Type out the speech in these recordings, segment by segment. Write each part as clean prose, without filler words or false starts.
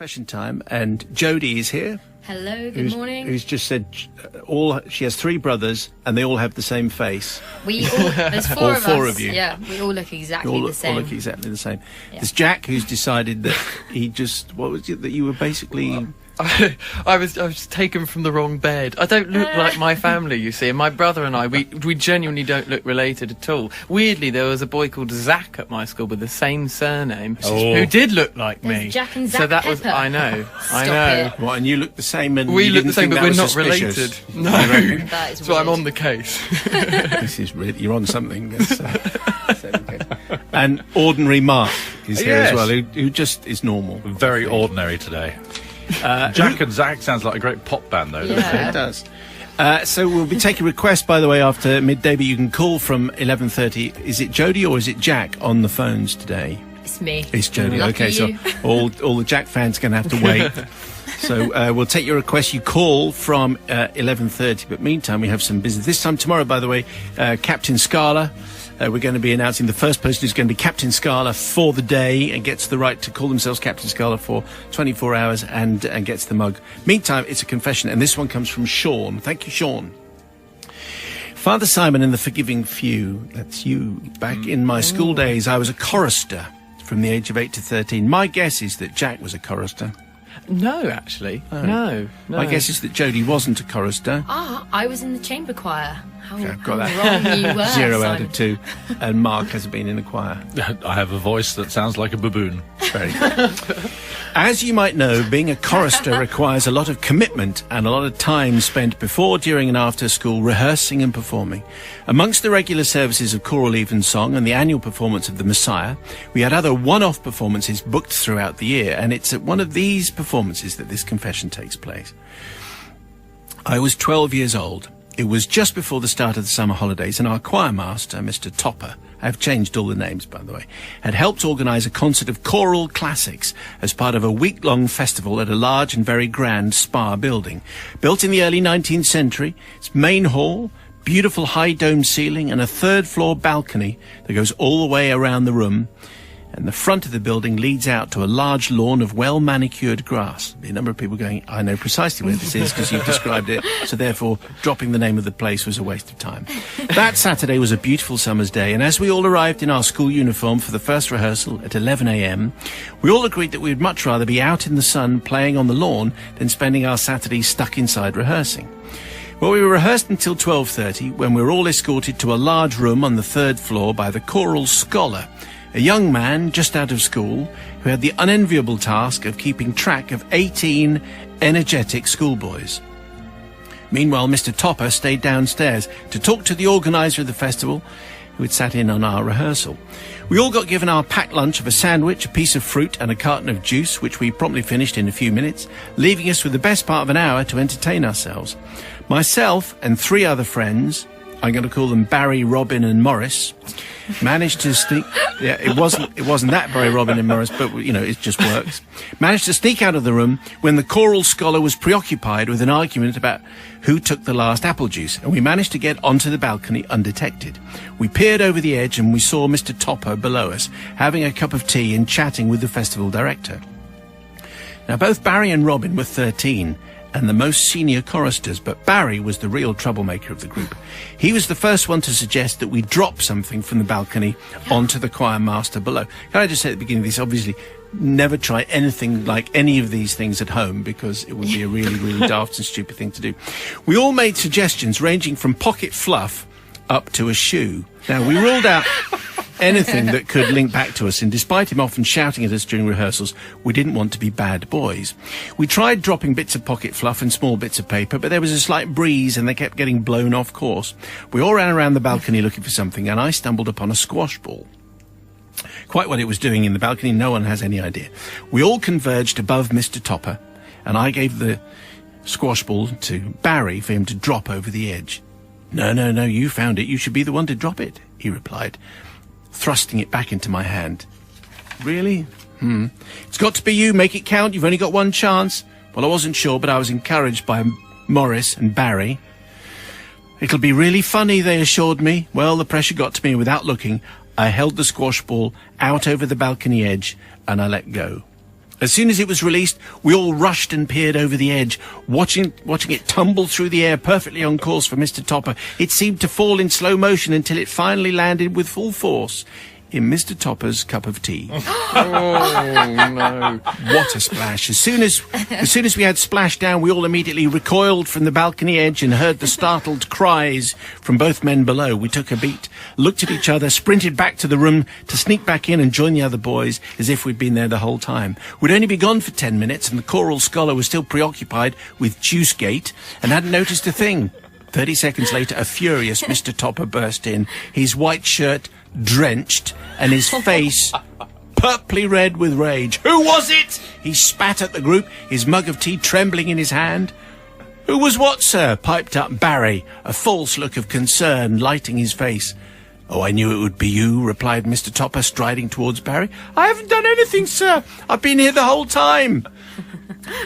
Confession time, and Jodie is here. Hello, good morning. Who's just said she has three brothers and they all have the same face. There's four all of four us. of you. Yeah, we all look exactly the same. All look exactly the same. Yeah. There's Jack, who's decided that what was it that you were basically... I was taken from the wrong bed. I don't look like my family, you see. And my brother and I, we genuinely don't look related at all. Weirdly, there was a boy called Zach at my school with the same surname who did look like me. Jack and Zach so that Pepper. I know. It. What, and you look the same, and we you look didn't the same, think but that we're was not suspicious? related. No, That is so I'm weird. on the case. This is really, you're on something. That's, and Ordinary Mark is here as well, who just is normal. Very ordinary today. Jack and Zach sounds like a great pop band, though, doesn't Yeah. It does. So we'll be taking requests, by the way, after midday, but you can call from 11:30. Is it Jodie or is it Jack on the phones today? It's me. It's Jodie. Lucky Okay, so you. all the Jack fans are going to have to wait. So we'll take your request. You call from 11:30, but meantime, we have some business. This time tomorrow, by the way, Captain Scala. We're going to be announcing the first person who's going to be Captain Scala for the day and gets the right to call themselves Captain Scala for 24 hours and gets the mug. Meantime, it's a confession, and this one comes from Sean. Thank you, Sean. Father Simon and the Forgiving Few, that's you. Back in my school days, I was a chorister from the age of 8 to 13. My guess is that Jack was a chorister. No, actually. No. My guess is that Jodie wasn't a chorister. I was in the chamber choir. How got that. wrong you were, 0 out Simon. of 2. And Mark hasn't been in a choir. I have a voice that sounds like a baboon. Very good. As you might know, being a chorister requires a lot of commitment and a lot of time spent before, during and after school rehearsing and performing. Amongst the regular services of choral evensong and the annual performance of the Messiah, we had other one-off performances booked throughout the year, and it's at one of these performances that this confession takes place. I was 12 years old. It was just before the start of the summer holidays, and our choir master, Mr. Topper, I've changed all the names, by the way, had helped organise a concert of choral classics as part of a week-long festival at a large and very grand spa building. Built in the early 19th century, its main hall, beautiful high-domed ceiling, and a third-floor balcony that goes all the way around the room. And the front of the building leads out to a large lawn of well-manicured grass. There'll be a number of people going, I know precisely where this is because you've described it, so therefore dropping the name of the place was a waste of time. That Saturday was a beautiful summer's day, and as we all arrived in our school uniform for the first rehearsal at 11 a.m, we all agreed that we would much rather be out in the sun playing on the lawn than spending our Saturdays stuck inside rehearsing. Well, we were rehearsed until 12:30 when we were all escorted to a large room on the third floor by the choral scholar, a young man just out of school who had the unenviable task of keeping track of 18 energetic schoolboys. Meanwhile, Mr. Topper stayed downstairs to talk to the organiser of the festival who had sat in on our rehearsal. We all got given our packed lunch of a sandwich, a piece of fruit and a carton of juice, which we promptly finished in a few minutes, leaving us with the best part of an hour to entertain ourselves. Myself and 3 other friends, I'm going to call them Barry, Robin and Morris, managed to sneak... Yeah, it wasn't that Barry, Robin and Morris, but, you know, it just works. Managed to sneak out of the room when the choral scholar was preoccupied with an argument about who took the last apple juice, and we managed to get onto the balcony undetected. We peered over the edge and we saw Mr. Topper below us, having a cup of tea and chatting with the festival director. Now, both Barry and Robin were 13, and the most senior choristers, but Barry was the real troublemaker of the group. He was the first one to suggest that we drop something from the balcony onto the choir master below. Can I just say at the beginning of this, obviously, never try anything like any of these things at home because it would be a really, really daft and stupid thing to do. We all made suggestions ranging from pocket fluff up to a shoe. Now, we ruled out anything that could link back to us, and despite him often shouting at us during rehearsals, we didn't want to be bad boys. We tried dropping bits of pocket fluff and small bits of paper, but there was a slight breeze and they kept getting blown off course. We all ran around the balcony looking for something, and I stumbled upon a squash ball. Quite what it was doing in the balcony, no one has any idea. We all converged above Mr. Topper, and I gave the squash ball to Barry for him to drop over the edge. No, you found it. You should be the one to drop it, he replied, thrusting it back into my hand. Really? It's got to be you. Make it count. You've only got one chance. Well, I wasn't sure, but I was encouraged by Morris and Barry. It'll be really funny, they assured me. Well, the pressure got to me, and without looking, I held the squash ball out over the balcony edge, and I let go. As soon as it was released, we all rushed and peered over the edge, watching it tumble through the air perfectly on course for Mr. Topper. It seemed to fall in slow motion until it finally landed with full force in Mr. Topper's cup of tea. Oh, no. What a splash. As soon as we had splashed down, we all immediately recoiled from the balcony edge and heard the startled cries from both men below. We took a beat, looked at each other, sprinted back to the room to sneak back in and join the other boys as if we'd been there the whole time. We'd only been gone for 10 minutes and the choral scholar was still preoccupied with Juicegate and hadn't noticed a thing. 30 seconds later, a furious Mr. Topper burst in, his white shirt drenched and his face purply red with rage. Who was it? He spat at the group, his mug of tea trembling in his hand. Who was what, sir? Piped up Barry, a false look of concern lighting his face. Oh, I knew it would be you, replied Mr. Topper, striding towards Barry. I haven't done anything, sir. I've been here the whole time.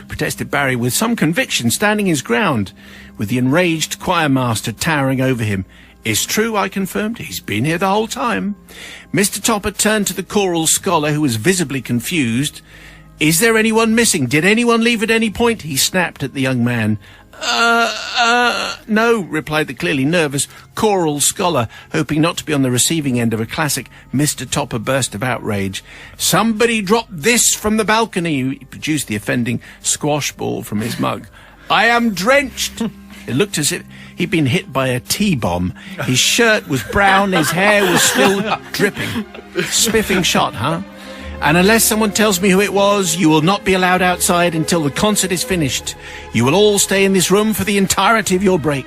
Protested Barry with some conviction, standing his ground, with the enraged choir master towering over him. It's true, I confirmed. He's been here the whole time. Mr. Topper turned to the choral scholar, who was visibly confused. Is there anyone missing? Did anyone leave at any point? He snapped at the young man. No, replied the clearly nervous choral scholar, hoping not to be on the receiving end of a classic Mr. Topper burst of outrage. Somebody dropped this from the balcony. He produced the offending squash ball from his mug. I am drenched. It looked as if he'd been hit by a T-bomb. His shirt was brown, his hair was still dripping. Spiffing shot, huh? And unless someone tells me who it was, you will not be allowed outside until the concert is finished. You will all stay in this room for the entirety of your break.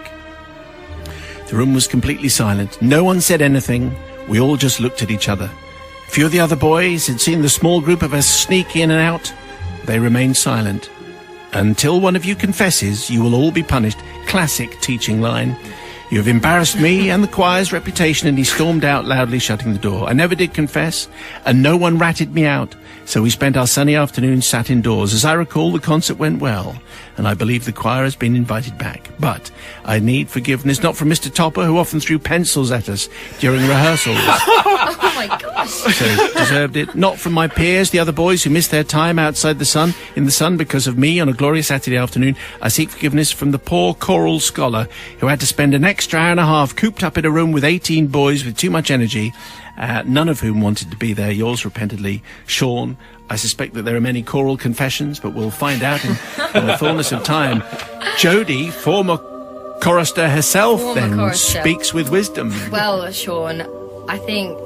The room was completely silent. No one said anything. We all just looked at each other. A few of the other boys had seen the small group of us sneak in and out. They remained silent. Until one of you confesses, you will all be punished. Classic teaching line. You have embarrassed me and the choir's reputation, and he stormed out loudly, shutting the door. I never did confess, and no one ratted me out, so we spent our sunny afternoon sat indoors. As I recall, the concert went well, and I believe the choir has been invited back. But I need forgiveness, not from Mr. Topper, who often threw pencils at us during rehearsals. Oh my gosh. So deserved it. Not from my peers, the other boys who missed their time outside in the sun because of me on a glorious Saturday afternoon. I seek forgiveness from the poor choral scholar who had to spend an extra hour and a half cooped up in a room with 18 boys with too much energy, none of whom wanted to be there. Yours repentantly, Sean. I suspect that there are many choral confessions, but we'll find out in the fullness of time. Jodie, former chorister herself, speaks with wisdom. Well, Sean, I think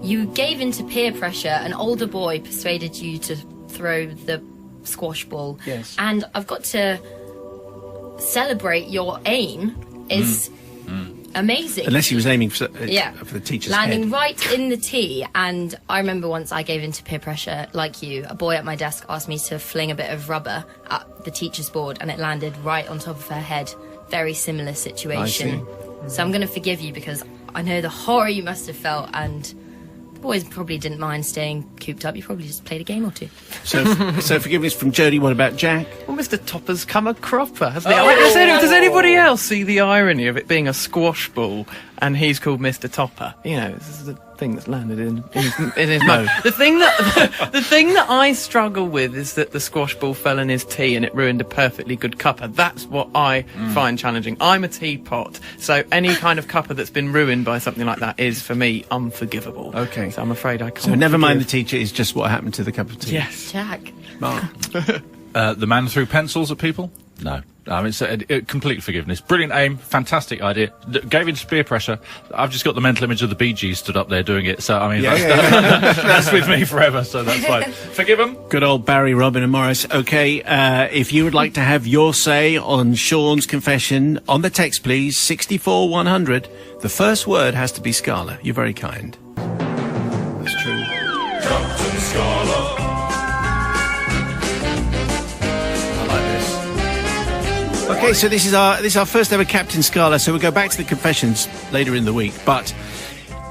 you gave in to peer pressure. An older boy persuaded you to throw the squash ball. Yes. And I've got to celebrate your aim is amazing. Unless he was aiming for the teacher's landing head. right in the tee. And I remember once I gave in to peer pressure like you. A boy at my desk asked me to fling a bit of rubber at the teacher's board, and it landed right on top of her head. Very similar situation. So I'm going to forgive you, because I know the horror you must have felt, and the boys probably didn't mind staying cooped up. You probably just played a game or two. So forgiveness from Jodie. What about Jack? Well, Mr. Topper's come a cropper, hasn't he? Does anybody else see the irony of it being a squash ball and he's called Mr. Topper? You know, this is the thing that's landed in his mouth. The thing that I struggle with is that the squash ball fell in his tea and it ruined a perfectly good cuppa. That's what I find challenging. I'm a teapot, so any kind of cuppa that's been ruined by something like that is, for me, unforgivable. Okay. So I'm afraid I can't. So never mind the teacher, it's just what happened to the cup of tea. Yes. Jack. Mark. The man threw pencils at people? No. It's a complete forgiveness. Brilliant aim, fantastic idea. Gave in to peer pressure. I've just got the mental image of the Bee Gees stood up there doing it. So, I mean, that's with me forever, so that's fine. Forgive him. Good old Barry, Robin and Morris. Okay, if you would like to have your say on Sean's confession, on the text, please, 64100. The first word has to be Scala. You're very kind. That's true. Captain Scala. Okay, so this is our first ever Captain Scala, so we'll go back to the confessions later in the week. But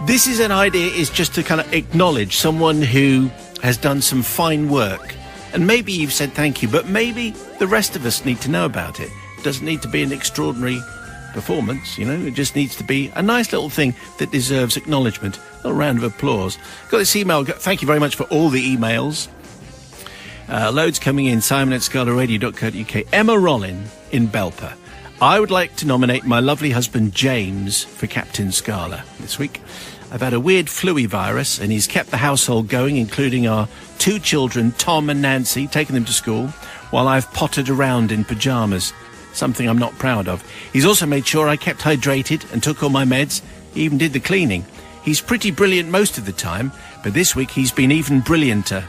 this is an idea, is just to kind of acknowledge someone who has done some fine work. And maybe you've said thank you, but maybe the rest of us need to know about it. It doesn't need to be an extraordinary performance, you know, it just needs to be a nice little thing that deserves acknowledgement. A little round of applause. Got this email, thank you very much for all the emails. Loads coming in. Simon at scalaradio.co.uk. Emma Rollin in Belper. I would like to nominate my lovely husband James for Captain Scala this week. I've had a weird flu virus and he's kept the household going, including our 2 children, Tom and Nancy, taking them to school, while I've pottered around in pyjamas, something I'm not proud of. He's also made sure I kept hydrated and took all my meds. He even did the cleaning. He's pretty brilliant most of the time, but this week he's been even brillianter.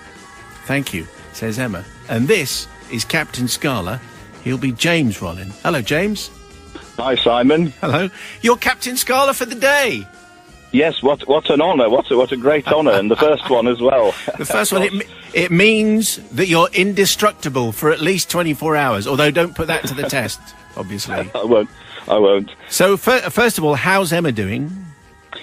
Thank you, says Emma. And this is Captain Scala. He'll be James Rollin. Hello, James. Hi, Simon. Hello. You're Captain Scala for the day. Yes, what an honour. What a great honour. And the first one as well. The first one, it means that you're indestructible for at least 24 hours, although don't put that to the test, obviously. I won't. So, first of all, how's Emma doing?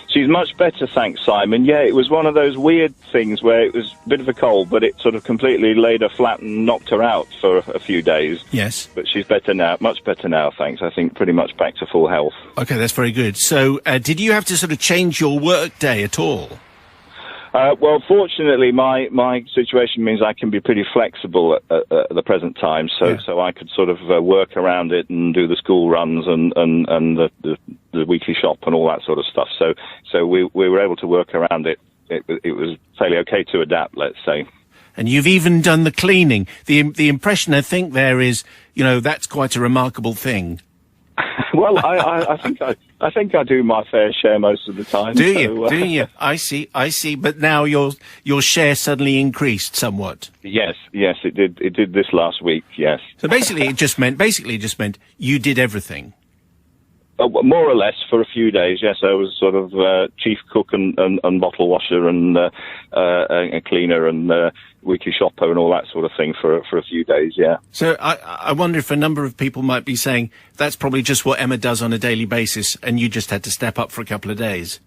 She's much better, thanks, Simon. Yeah, it was one of those weird things where it was a bit of a cold, but it sort of completely laid her flat and knocked her out for a few days. Yes. But she's better now, much better now, thanks. I think pretty much back to full health. Okay, that's very good. So, did you have to sort of change your work day at all? Well, fortunately, my situation means I can be pretty flexible at the present time, so I could sort of work around it and do the school runs and the weekly shop and all that sort of stuff. So we were able to work around it. It was fairly okay to adapt, let's say. And you've even done the cleaning. The impression I think there is, that's quite a remarkable thing. Well, I think I do my fair share most of the time. Do you? I see. But now your share suddenly increased somewhat. Yes, it did. It did this last week. Yes. So basically, it just meant you did everything. More or less for a few days. Yes, I was sort of chief cook and bottle washer and a cleaner and weekly shopper and all that sort of thing for a few days. Yeah. So I wonder if a number of people might be saying that's probably just what Emma does on a daily basis, and you just had to step up for a couple of days.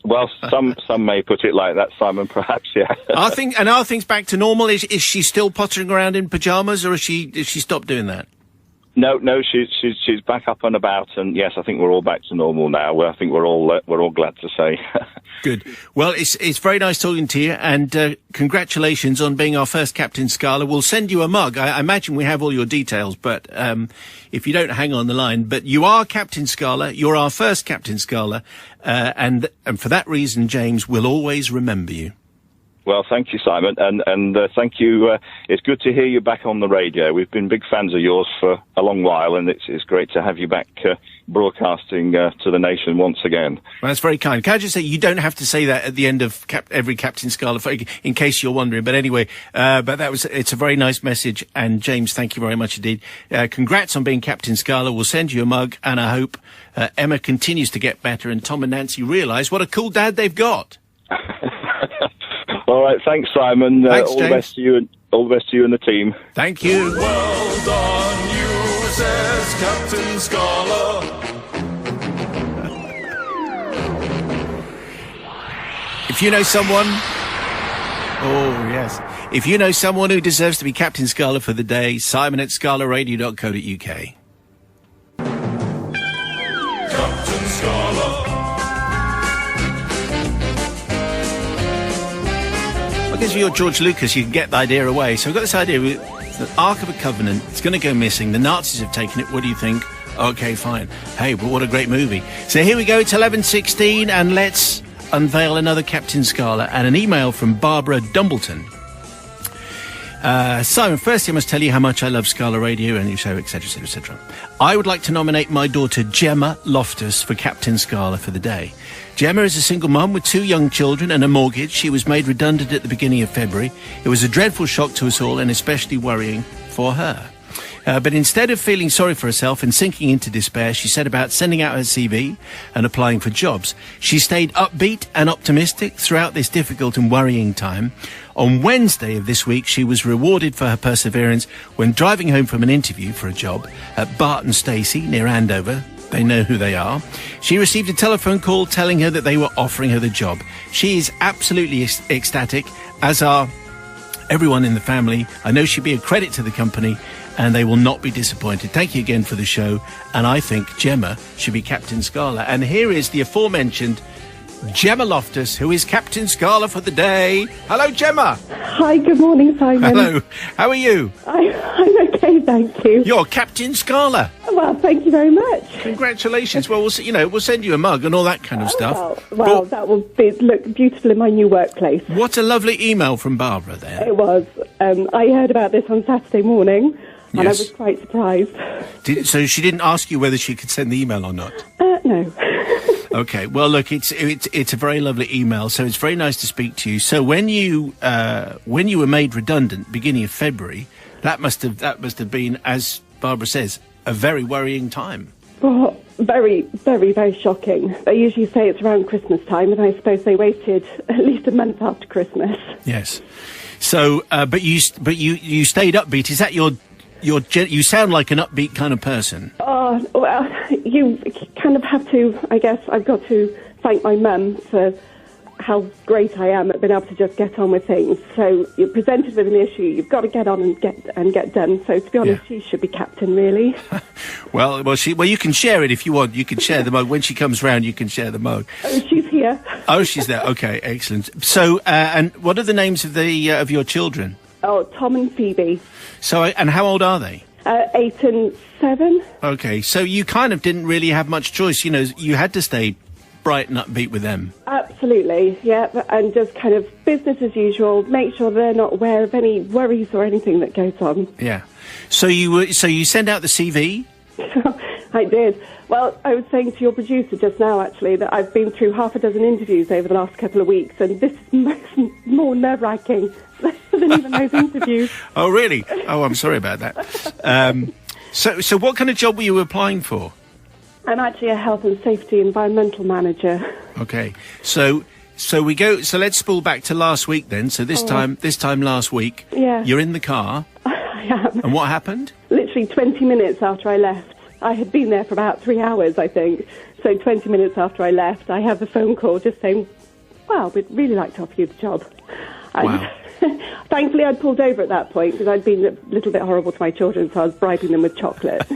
Well, some may put it like that, Simon. Perhaps, yeah. Are things back to normal? Is she still pottering around in pyjamas, or has she stopped doing that? No, she's back up and about, and yes, I think we're all back to normal now. Well, I think we're all glad to say. Good. Well, it's very nice talking to you, and congratulations on being our first Captain Scala. We'll send you a mug. I imagine we have all your details, but if you don't, hang on the line. But you are Captain Scala. You're our first Captain Scala, and for that reason, James, we'll always remember you. Well, thank you, Simon, and thank you. It's good to hear you back on the radio. We've been big fans of yours for a long while, and it's great to have you back broadcasting to the nation once again. Well, that's very kind. Can I just say, you don't have to say that at the end of every Captain Scala, in case you're wondering. But anyway, it's a very nice message, and James, thank you very much indeed. Congrats on being Captain Scala. We'll send you a mug, and I hope Emma continues to get better, and Tom and Nancy realise what a cool dad they've got. All right, thanks, Simon. Thanks, all the best to you, and all the best to you and the team. Thank you. Well done, you, says Captain Scala. If you know someone, if you know someone who deserves to be Captain Scala for the day, Simon at scalaradio.co.uk. Captain Scala. Because you're George Lucas, you can get the idea away. So I've got this idea, the Ark of a Covenant, it's going to go missing. The Nazis have taken it. What do you think? Okay, fine. Hey, but what a great movie. So here we go, it's 11:16, and let's unveil another Captain Scala, and an email from Barbara Dumbleton. Simon, firstly, I must tell you how much I love Scala Radio and your show, etc., etc., etc. I would like to nominate my daughter Gemma Loftus for Captain Scala for the day. Gemma is a single mum with 2 young children and a mortgage. She was made redundant at the beginning of February. It was a dreadful shock to us all, and especially worrying for her. But instead of feeling sorry for herself and sinking into despair, she set about sending out her CV and applying for jobs. She stayed upbeat and optimistic throughout this difficult and worrying time. On Wednesday of this week, she was rewarded for her perseverance when driving home from an interview for a job at Barton Stacey near Andover. They know who they are. She received a telephone call telling her that they were offering her the job. She is absolutely ecstatic, as are everyone in the family. I know she'll be a credit to the company, and they will not be disappointed. Thank you again for the show, and I think Gemma should be Captain Scala. And here is the aforementioned Gemma Loftus, who is Captain Scala for the day. Hello, Gemma. Hi, good morning, Simon. Hello. How are you? I'm okay, thank you. You're Captain Scala. Well, thank you very much. Congratulations. Well, we'll send you a mug and all that kind of stuff. Well, that will look beautiful in my new workplace. What a lovely email from Barbara there. It was. I heard about this on Saturday morning, and I Yes. was quite surprised. So she didn't ask you whether she could send the email or not? No. Okay. Well, look, it's a very lovely email, so it's very nice to speak to you. So when you were made redundant, beginning of February, that must have been, as Barbara says, a very worrying time. Oh, very, very, very shocking. They usually say it's around Christmas time, and I suppose they waited at least a month after Christmas. Yes. So, but you stayed upbeat. Is that you sound like an upbeat kind of person? Oh, well, you kind of have to, I guess, I've got to thank my mum for how great I am at being able to just get on with things. So you're presented with an issue, you've got to get on and get done. So to be honest, she should be captain, really. Well, you can share it if you want. You can share the mug. When she comes round, you can share the mug. Oh, she's here. Oh, she's there. Okay, excellent. So, and what are the names of of your children? Oh, Tom and Phoebe. So, and how old are they? 8 and 7. Okay, so you kind of didn't really have much choice. You had to stay bright and upbeat with them. Absolutely, yeah, and just kind of business as usual. Make sure they're not aware of any worries or anything that goes on. Yeah. So you send out the CV? I did. Well, I was saying to your producer just now, actually, that I've been through half a dozen interviews over the last couple of weeks, and this is more nerve-wracking than even those interviews. Oh, really? Oh, I'm sorry about that. So what kind of job were you applying for? I'm actually a health and safety environmental manager. Okay. So let's spool back to last week then. So this time last week, Yeah. you're in the car. I am. And what happened? Literally 20 minutes after I left. I had been there for about 3 hours, I think. So 20 minutes after I left, I had the phone call just saying, well, we'd really like to offer you the job. Wow. Thankfully, I'd pulled over at that point because I'd been a little bit horrible to my children, so I was bribing them with chocolate.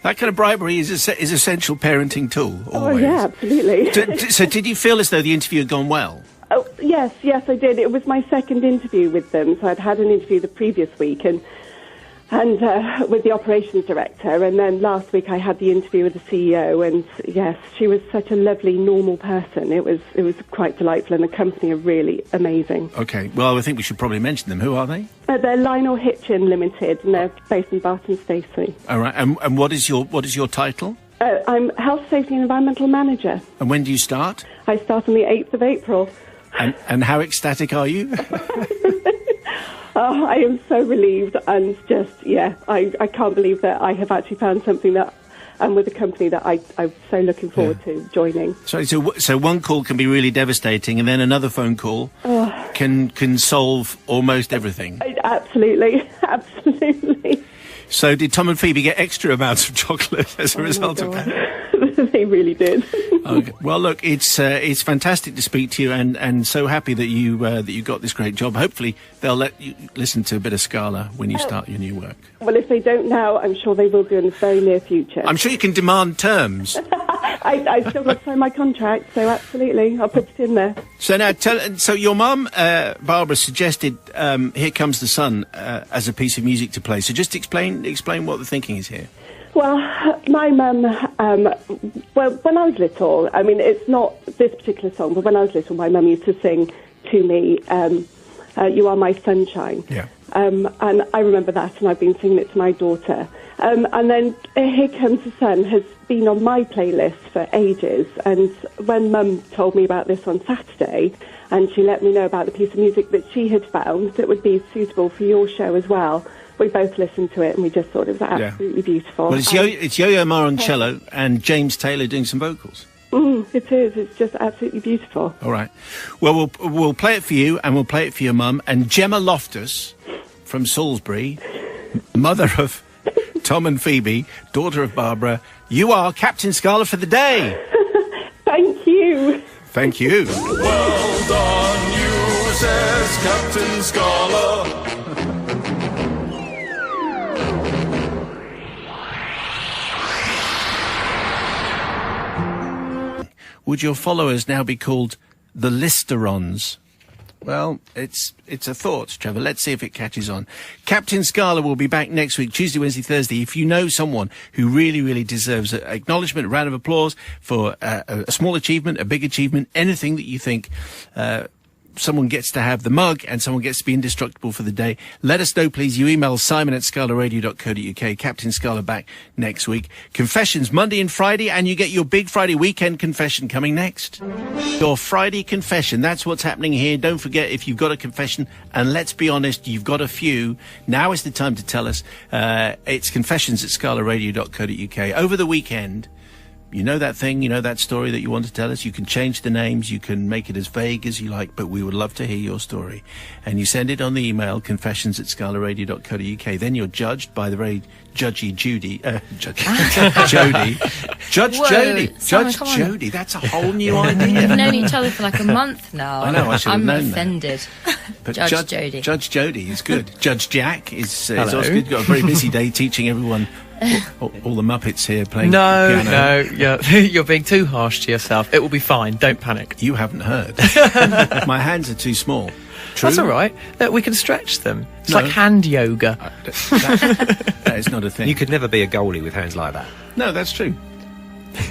That kind of bribery is essential parenting tool, always. Oh, yeah, absolutely. So did you feel as though the interview had gone well? Oh, yes, I did. It was my second interview with them, so I'd had an interview the previous week and with the operations director, and then last week I had the interview with the CEO, and yes, she was such a lovely, normal person. It was quite delightful, and the company are really amazing. Okay, well, I think we should probably mention them. Who are they? They're Lionel Hitchin Limited, and they're based in Barton Stacey. All right, and what is your title? I'm Health, Safety and Environmental Manager. And when do you start? I start on the 8th of April. And how ecstatic are you? Oh, I am so relieved, and just, I can't believe that I have actually found something that, and with a company that I'm so looking forward to joining. So one call can be really devastating, and then another phone call can solve almost everything. Absolutely. So did Tom and Phoebe get extra amounts of chocolate as a result of that? They really did. Okay. Well, look, it's fantastic to speak to you, and so happy that you got this great job. Hopefully, they'll let you listen to a bit of Scala when you start your new work. Well, if they don't now, I'm sure they will do in the very near future. I'm sure you can demand terms. I still got to sign my contract, so absolutely, I'll put it in there. So now, so your mum, Barbara, suggested "Here Comes the Sun" as a piece of music to play. So just explain what the thinking is here. Well, my mum, when I was little, I mean, it's not this particular song, but when I was little, my mum used to sing to me, "You Are My Sunshine." Yeah. And I remember that, and I've been singing it to my daughter. And then "Here Comes the Sun" has been on my playlist for ages. And when Mum told me about this on Saturday, and she let me know about the piece of music that she had found that would be suitable for your show as well, we both listened to it, and we just thought it was absolutely beautiful. Well, it's Yo-Yo Ma on cello and James Taylor doing some vocals. It is. It's just absolutely beautiful. All right. Well, we'll play it for you, and we'll play it for your mum. And Gemma Loftus from Salisbury, mother of Tom and Phoebe, daughter of Barbara, you are Captain Scala for the day. Thank you. Thank you. Well done, you, says Captain Scala. would your followers now be called the Listerons? Well, it's a thought, Trevor. Let's see if it catches on. Captain Scala will be back next week, Tuesday, Wednesday, Thursday. If you know someone who really, really deserves acknowledgement, a round of applause for a small achievement, a big achievement, anything that you think someone gets to have the mug and someone gets to be indestructible for the day, let us know, please. You email simon@scalaradio.co.uk. Captain Scala back next week. Confessions Monday and Friday, and you get your big Friday weekend confession coming next. Your Friday confession, that's what's happening here. Don't forget, if you've got a confession, and let's be honest, you've got a few, now is the time to tell us. It's confessions@scalaradio.co.uk. Over the weekend, you know that thing, you know that story that you want to tell us. You can change the names, you can make it as vague as you like, but we would love to hear your story. And you send it on the email, confessions@scalaradio.co.uk. Then you're judged by the very judgy Jody. Jody. Judge Whoa, Jody. Simon, Judge come on. Jody. That's a whole new idea. We've known each other for like a month now. I know, I should have I'm known that. offended. But Judge Jody. Judge Jody is good. Judge Jack is also good. Got a very busy day teaching everyone. All the Muppets here playing piano. No, you're being too harsh to yourself. It will be fine. Don't panic. You haven't heard. My hands are too small. True? That's all right. Look, we can stretch them. It's No. like hand yoga. That is not a thing. You could never be a goalie with hands like that. No, that's true.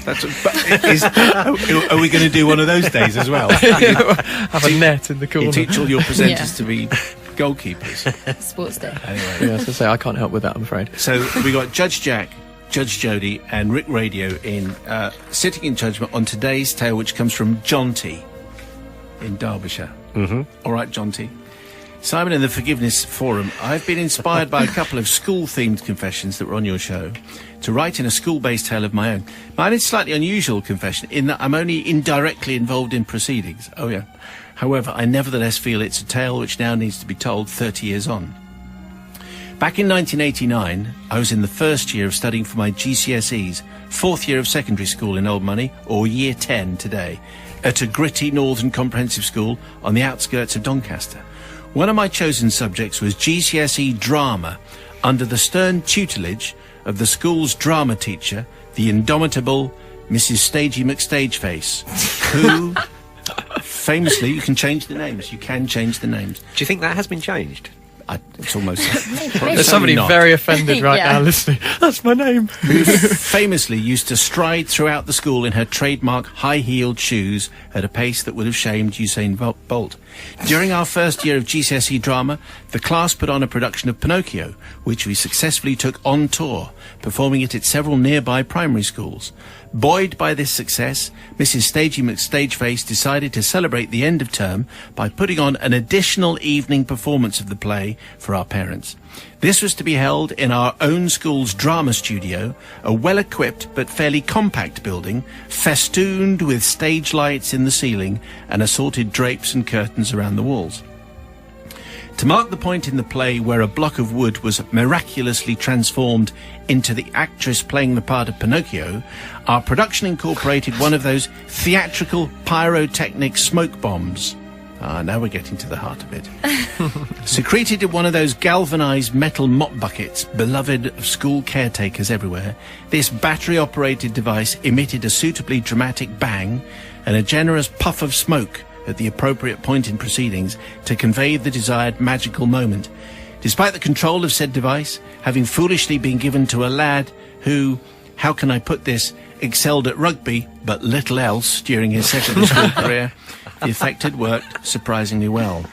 Are we going to do one of those days as well? Have a net in the corner. You teach all your presenters Yeah. to be goalkeepers. Sports day. Anyway, Yeah, I was going to say, I can't help with that, I'm afraid. so we got Judge Jack, Judge Jody, and Rick Radio in sitting in judgment on today's tale, which comes from Jonty in Derbyshire. Mm-hmm. All right, Jonty. Simon, in the Forgiveness Forum, I've been inspired by a couple of school-themed confessions that were on your show to write in a school-based tale of my own. Mine is slightly unusual confession in that I'm only indirectly involved in proceedings. Oh, yeah. However, I nevertheless feel it's a tale which now needs to be told 30 years on. Back in 1989, I was in the first year of studying for my GCSEs, fourth year of secondary school in Old Money, or year 10 today, at a gritty northern comprehensive school on the outskirts of Doncaster. One of my chosen subjects was GCSE drama under the stern tutelage of the school's drama teacher, the indomitable Mrs. Stagey McStageface, who famously, you can change the names. You can change the names. Do you think that has been changed? It's almost... There's somebody not. very offended right Yeah. now listening. That's my name. Who famously used to stride throughout the school in her trademark high-heeled shoes at a pace that would have shamed Usain Bolt. During our first year of GCSE drama, the class put on a production of Pinocchio, which we successfully took on tour, performing it at several nearby primary schools. Buoyed by this success, Mrs. Stagey McStageface decided to celebrate the end of term by putting on an additional evening performance of the play for our parents. This was to be held in our own school's drama studio, a well-equipped but fairly compact building, festooned with stage lights in the ceiling and assorted drapes and curtains around the walls. To mark the point in the play where a block of wood was miraculously transformed into the actress playing the part of Pinocchio, our production incorporated one of those theatrical pyrotechnic smoke bombs. Now we're getting to the heart of it. Secreted in one of those galvanized metal mop buckets, beloved of school caretakers everywhere, this battery-operated device emitted a suitably dramatic bang and a generous puff of smoke at the appropriate point in proceedings to convey the desired magical moment. Despite the control of said device having foolishly been given to a lad who, how can I put this, excelled at rugby but little else during his secondary school career, the effect had worked surprisingly well.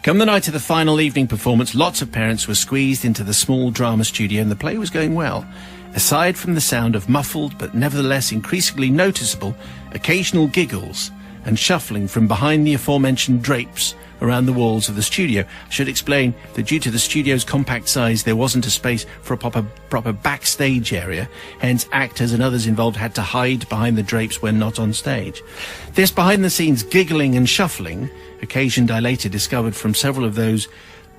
Come the night of the final evening performance, lots of parents were squeezed into the small drama studio and the play was going well. Aside from the sound of muffled but nevertheless increasingly noticeable occasional giggles and shuffling from behind the aforementioned drapes around the walls of the studio. I should explain that due to the studio's compact size, there wasn't a space for a proper backstage area, hence actors and others involved had to hide behind the drapes when not on stage. This behind-the-scenes giggling and shuffling occasioned, I later discovered from several of those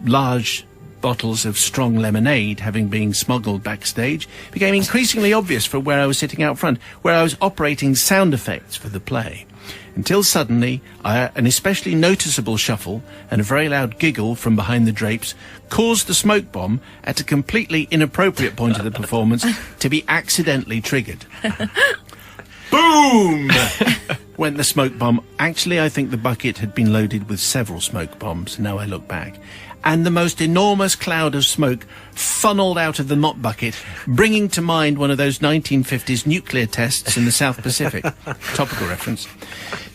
large bottles of strong lemonade having been smuggled backstage, became increasingly obvious from where I was sitting out front, where I was operating sound effects for the play. Until suddenly, an especially noticeable shuffle and a very loud giggle from behind the drapes caused the smoke bomb at a completely inappropriate point of the performance to be accidentally triggered. Boom! Went the smoke bomb. Actually, I think the bucket had been loaded with several smoke bombs, now I look back. And the most enormous cloud of smoke funneled out of the mop bucket, bringing to mind one of those 1950s nuclear tests in the South Pacific. Topical reference.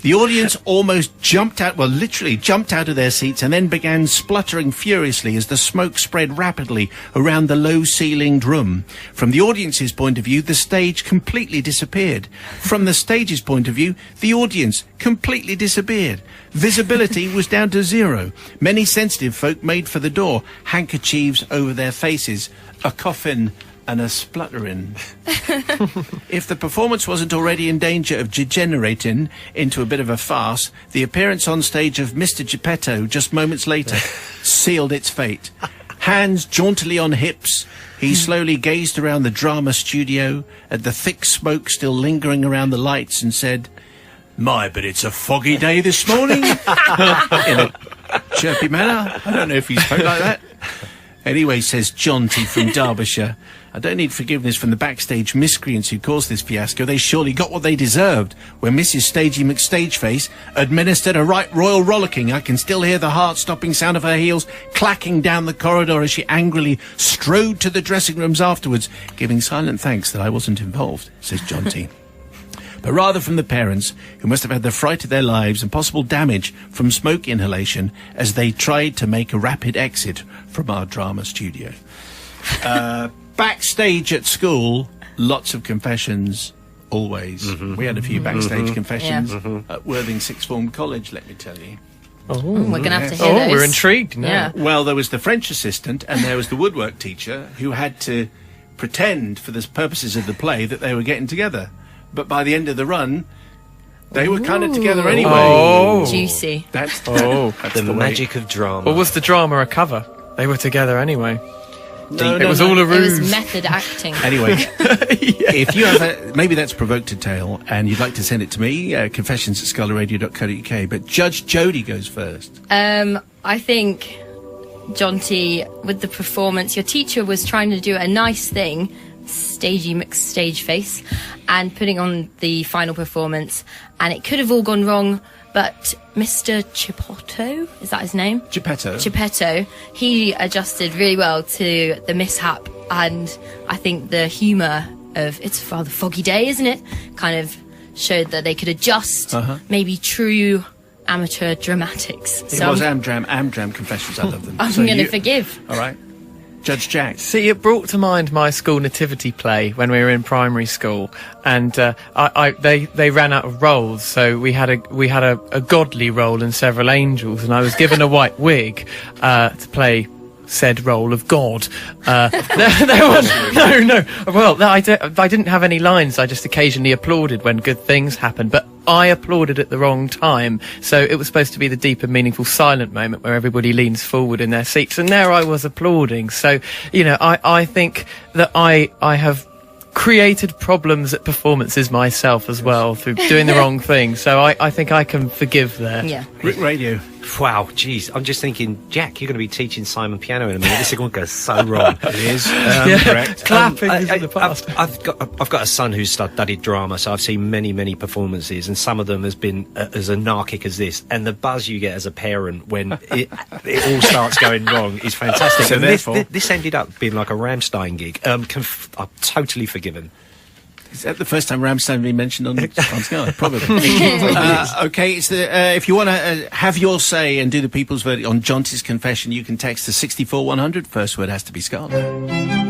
The audience almost jumped out, well, literally jumped out of their seats and then began spluttering furiously as the smoke spread rapidly around the low-ceilinged room. From the audience's point of view, the stage completely disappeared. From the stage's point of view, the audience completely disappeared. Visibility was down to 0. Many sensitive folk made for the door, handkerchiefs over their faces, a coughin' and a spluttering. If the performance wasn't already in danger of degenerating into a bit of a farce, the appearance on stage of Mr. Geppetto just moments later sealed its fate. Hands jauntily on hips, he slowly gazed around the drama studio at the thick smoke still lingering around the lights and said, "My, but it's a foggy day this morning." In a chirpy manner. I don't know if he spoke like that. Anyway, says John T. from Derbyshire, I don't need forgiveness from the backstage miscreants who caused this fiasco. They surely got what they deserved. When Mrs. Stagey McStageface administered a right royal rollicking, I can still hear the heart-stopping sound of her heels clacking down the corridor as she angrily strode to the dressing rooms afterwards, giving silent thanks that I wasn't involved, says John T. But rather from the parents, who must have had the fright of their lives and possible damage from smoke inhalation as they tried to make a rapid exit from our drama studio. Backstage at school, lots of confessions, always. We had a few backstage confessions at Worthing Sixth Form College, let me tell you. We're going to have to hear those. We're intrigued now. Yeah. Well, there was the French assistant and there was the woodwork teacher who had to pretend, for the purposes of the play, that they were getting together. But by the end of the run, they were kind of together anyway. Oh. Juicy. That's The the magic of drama. Or was the drama a cover? They were together anyway. No, It was all a It was ruse. method acting. Anyway, if you have maybe that's provoked a tale and you'd like to send it to me, confessions@scalaradio.co.uk, but Judge Jody goes first. I think, John T, with the performance, your teacher was trying to do a nice thing, Stagey McStageface, and putting on the final performance, and it could have all gone wrong, but Mr. Geppetto, is that his name? Geppetto, he adjusted really well to the mishap, and I think the humour of "it's a rather foggy day, isn't it?" kind of showed that they could adjust, maybe true amateur dramatics. It was Amdram Confessions, I love them. I'm going to forgive. All right. Judge Jack. See, it brought to mind my school nativity play when we were in primary school, and they ran out of roles, so we had a godly role and several angels, and I was given a white wig to play said role of God. There was no. Well, I didn't have any lines. I just occasionally applauded when good things happened, but I applauded at the wrong time. So it was supposed to be the deep and meaningful silent moment where everybody leans forward in their seats, and there I was applauding. So, you know, I think that I have created problems at performances myself as well through doing the wrong thing. So I think I can forgive there. Yeah. Rick Radio. Wow, geez. I'm just thinking, Jack, you're going to be teaching Simon piano in a minute. This is going to go so wrong. It is. Correct. Clapping is in the past. I've got a son who's studied drama, so I've seen many performances, and some of them has been as anarchic as this. And the buzz you get as a parent when it all starts going wrong is fantastic. So and therefore, this ended up being like a Rammstein gig. I'm totally forgiven. is that the first time Rammstein been mentioned on Scala? Probably. Okay, it's if you want to have your say and do the people's verdict on Jonty's confession, you can text to 64100. First word has to be Scala.